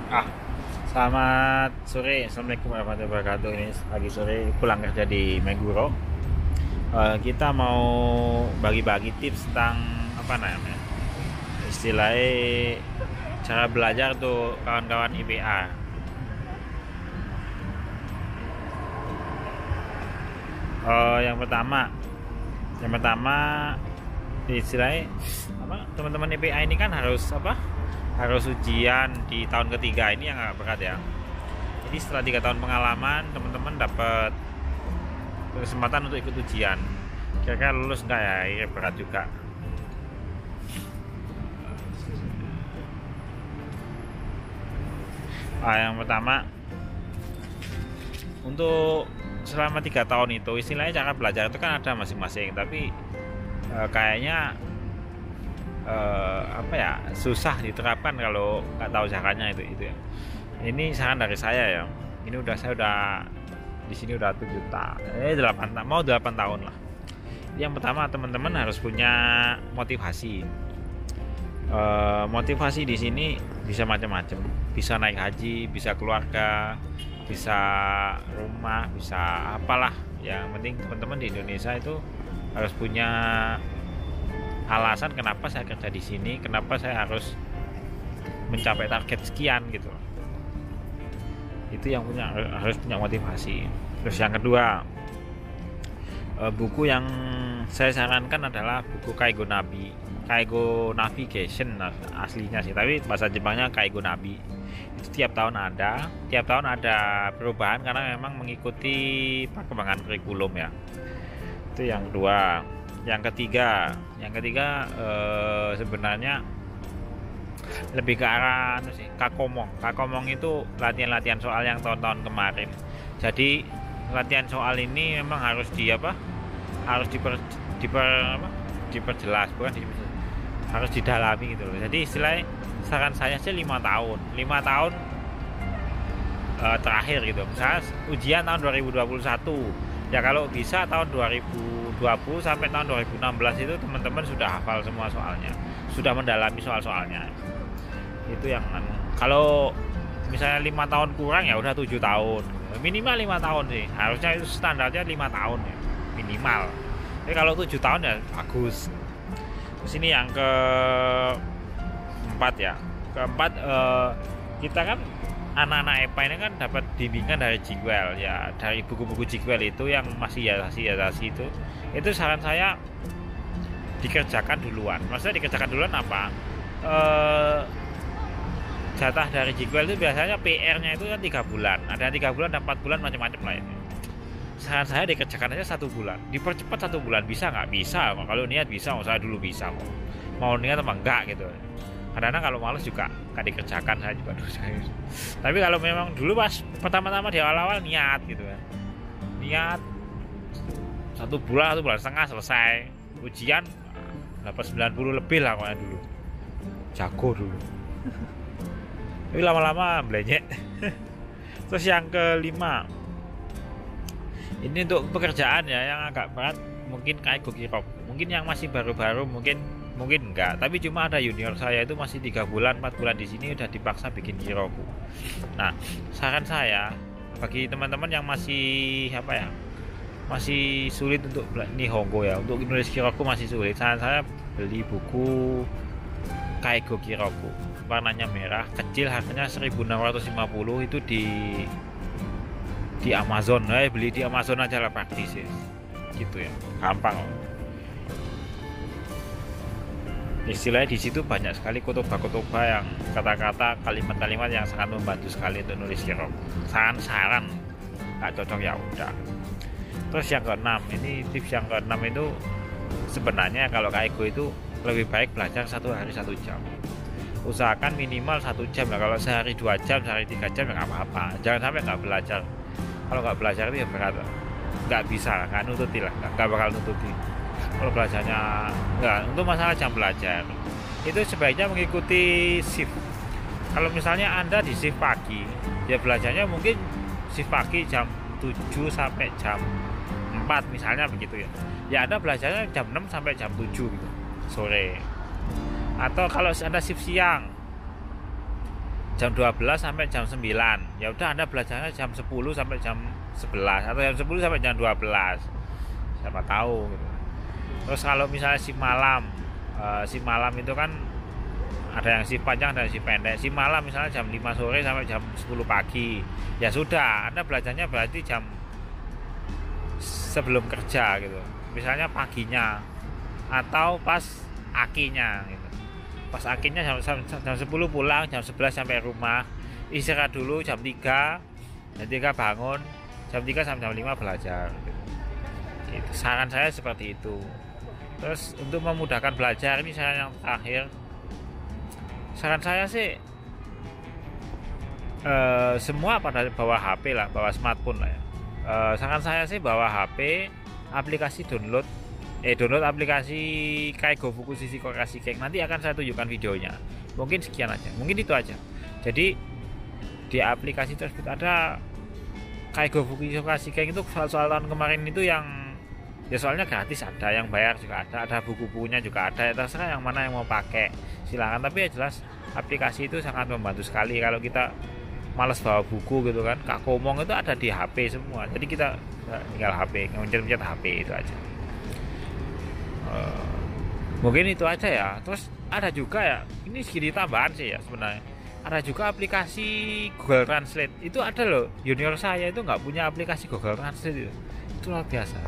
Ah, Selamat sore, assalamualaikum warahmatullahi wabarakatuh. Ini pagi sore pulang kerja di Meguro. Kita mau bagi-bagi tips tentang apa namanya, istilahnya cara belajar tuh kawan-kawan IPA. Yang pertama istilahnya apa? Teman-teman IPA ini kan harus apa? Harus ujian di tahun ketiga ini yang agak berat ya. Jadi setelah 3 tahun pengalaman, teman-teman dapat kesempatan untuk ikut ujian. Kira-kira lulus nggak ya? Ini berat juga. Yang pertama, untuk selama 3 tahun itu istilahnya cara belajar itu kan ada masing-masing. Tapi kayaknya apa ya, susah diterapkan kalau nggak tahu caranya itu ya. Ini saran dari saya ya. Saya udah di sini udah 8 mau 8 tahun lah. Yang pertama, teman-teman harus punya motivasi. Motivasi di sini bisa macam-macam, bisa naik haji, bisa keluarga, bisa rumah, bisa apalah. Yang penting teman-teman di Indonesia itu harus punya alasan kenapa saya kerja di sini, kenapa saya harus mencapai target sekian gitu. Itu yang harus punya motivasi. Terus yang kedua, buku yang saya sarankan adalah buku Kaigo Navigation aslinya sih, tapi bahasa Jepangnya Kaigo Navi. Itu tiap tahun ada perubahan karena memang mengikuti perkembangan kurikulum ya. Itu yang kedua. Yang ketiga sebenarnya lebih ke arah Kakomong itu latihan soal yang tahun-tahun kemarin. Jadi latihan soal ini memang harus diperjelas, harus didalami gitu loh. Jadi istilahnya saran saya sih 5 tahun terakhir gitu. Misalnya ujian tahun 2021 ya, kalau bisa tahun 2020 sampai tahun 2016 itu teman-teman sudah hafal semua soalnya, sudah mendalami soal-soalnya. Itu yang kalau misalnya 5 tahun kurang ya udah 7 tahun, minimal 5 tahun sih harusnya, itu standarnya 5 tahun ya minimal. Tapi kalau 7 tahun ya bagus. Terus ini yang keempat ya, kita kan anak-anak EPA ini kan dapat bimbingan dari Jigwell ya, dari buku-buku Jigwell itu yang masih hiasasi itu saran saya dikerjakan duluan. Maksudnya dikerjakan duluan apa? Jatah dari Jigwell itu biasanya PR-nya itu kan 3 bulan, ada 3 bulan dan 4 bulan macam-macam lah ini. Saran saya dikerjakan aja 1 bulan, dipercepat 1 bulan. Bisa nggak? Bisa. Kalau niat bisa, saya dulu bisa kok. Mau niat apa enggak gitu. Kadang-kadang kalau males juga nggak dikerjakan, saya juga tapi kalau memang dulu pas pertama-tama di awal-awal niat gitu kan, niat 1 bulan 1 bulan setengah selesai ujian, dapat 90 lebih lah pokoknya dulu, jago dulu. Tapi lama-lama belenyek. Terus yang kelima, ini untuk pekerjaan ya yang agak berat, mungkin Kaigo Kirok. Mungkin yang masih baru-baru mungkin enggak, tapi cuma ada junior saya itu masih 3 bulan 4 bulan di sini udah dipaksa bikin Kiroku. Nah, saran saya bagi teman-teman yang masih masih sulit untuk Nihongo ya, untuk nulis Kiroku masih sulit, saran saya beli buku Kaigo Kiroku, warnanya merah, kecil, harganya 1.650, itu di Amazon. Beli di Amazon aja lah, praktis ya. Gitu ya, gampang. Istilahnya di situ banyak sekali kotoba yang kata-kata, kalimat-kalimat yang sangat membantu sekali untuk nulis Kirok. Saran nggak cocok ya udah. Terus yang keenam, ini tips yang keenam itu sebenarnya kalau Kaigo itu lebih baik belajar 1 hari 1 jam. Usahakan minimal 1 jam lah. Kalau sehari 2 jam, sehari 3 jam ya nggak apa-apa. Jangan sampai nggak belajar. Kalau nggak belajar itu ya berat, nggak bisa, nggak nututi lah, nggak bakal nututi. Kalau belajarnya enggak, untuk masalah jam belajar itu sebaiknya mengikuti shift. Kalau misalnya Anda di shift pagi, ya belajarnya mungkin shift pagi jam 7 sampai jam 4 misalnya begitu ya. Ya Anda belajarnya jam 6 sampai jam 7 gitu, sore. Atau kalau Anda shift siang, jam 12 sampai jam 9. Ya udah Anda belajarnya jam 10 sampai jam 11 atau jam 10 sampai jam 12. Siapa tahu gitu. Terus kalau misalnya shift malam itu kan ada yang shift panjang dan shift pendek. Shift malam misalnya jam 5 sore sampai jam 10 pagi. Ya sudah, Anda belajarnya berarti jam sebelum kerja gitu. Misalnya paginya atau pas akinya gitu. Pas akhirnya jam 10 pulang, jam 11 sampai rumah, istirahat dulu jam 3, jam 3 bangun, jam 3 sampai jam 5 belajar gitu. Saran saya seperti itu. Terus untuk memudahkan belajar, ini saya yang terakhir, saran saya sih semua pada bawa HP lah, bawa smartphone lah ya. Saran saya sih bawa HP, aplikasi download aplikasi Kaigo Fukusisi Kokashi Keng. Nanti akan saya tunjukkan videonya. Mungkin sekian aja, mungkin itu aja. Jadi di aplikasi tersebut ada Kaigo Fukusisi Kokashi Keng. Itu soal tahun kemarin itu yang ya soalnya gratis, ada yang bayar juga ada buku-bukunya juga ada. Ya, terserah yang mana yang mau pakai, silakan. Tapi ya jelas aplikasi itu sangat membantu sekali kalau kita malas bawa buku gitu kan. Kakomong itu ada di HP semua. Jadi kita tinggal HP, mencet-mencet HP itu aja. Mungkin itu aja ya. Terus ada juga ya, ini segini tambahan sih ya sebenarnya, ada juga aplikasi Google Translate. Itu ada loh, junior saya itu nggak punya aplikasi Google Translate. Itu luar biasa,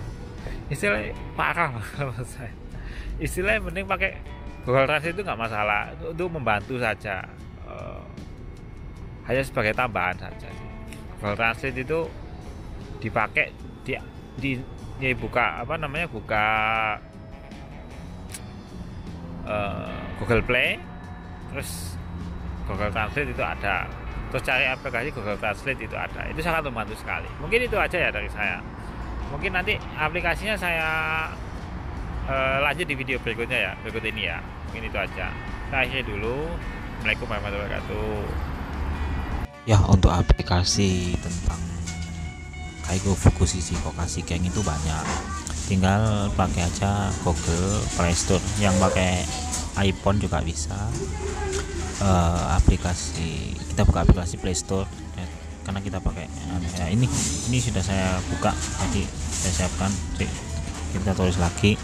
istilahnya parah menurut saya. Istilahnya penting pakai Google Translate itu nggak masalah, untuk membantu saja, hanya sebagai tambahan saja. Google Translate itu dipakai di buka buka Google Play, terus Google Translate itu ada, terus cari aplikasi Google Translate itu ada. Itu sangat membantu sekali. Mungkin itu aja ya dari saya. Mungkin nanti aplikasinya saya lanjut di video berikutnya ya, berikut ini ya. Mungkin itu aja. Saya akhiri dulu. Assalamualaikum warahmatullahi wabarakatuh. Ya, untuk aplikasi tentang Kaigo Fukusisi Kokashi Keng itu banyak. Tinggal pakai aja Google Play Store. Yang pakai iPhone juga bisa. Kita buka aplikasi Play Store karena kita pakai ya, ini sudah saya buka tadi, saya siapkan. Kita tulis lagi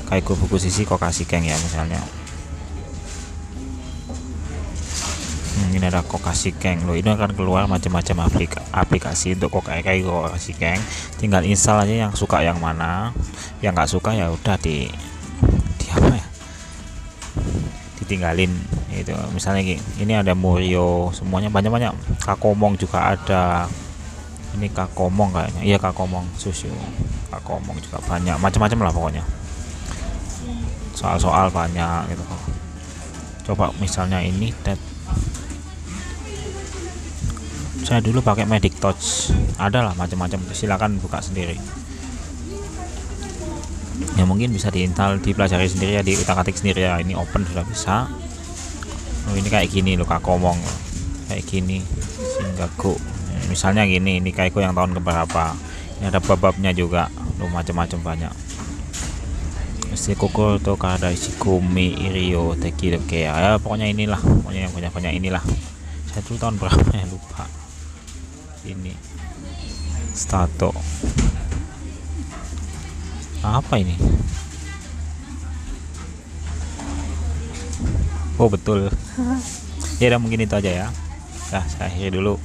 Kaigo Fukusisi Kokashi Keng ya misalnya. Ini ada Kokashi Keng loh. Ini akan keluar macam-macam aplikasi untuk Kaigo Kokashi Keng. Tinggal install aja yang suka yang mana. Yang nggak suka ya udah di apa ya, ditinggalin itu. Misalnya ini ada Murio, semuanya banyak-banyak. Kakomong juga ada. Ini Kakomong kayaknya. Iya, Kakomong Susu. Kakomong juga banyak, macam-macam lah pokoknya. Soal-soal banyak gitu. Coba misalnya ini saya dulu pakai Magic Touch, ada lah macam-macam, silakan buka sendiri ya. Mungkin bisa diinstal, dipelajari sendiri ya, diutak-atik sendiri ya. Ini open sudah bisa. Ini kayak gini loh, Kakomong kayak gini, Shingaku misalnya gini. Ini Kaigo yang tahun keberapa, ini ada bab-babnya juga loh, macam-macam banyak. Mesti Kokoro to kada Shikumi Irio Teki ya, pokoknya inilah, pokoknya yang banyak-banyak inilah. Saya dulu tahun berapa ya lupa. Ini Stato apa ini? Oh betul. Ya udah, mungkin itu aja ya. Saya akhiri dulu.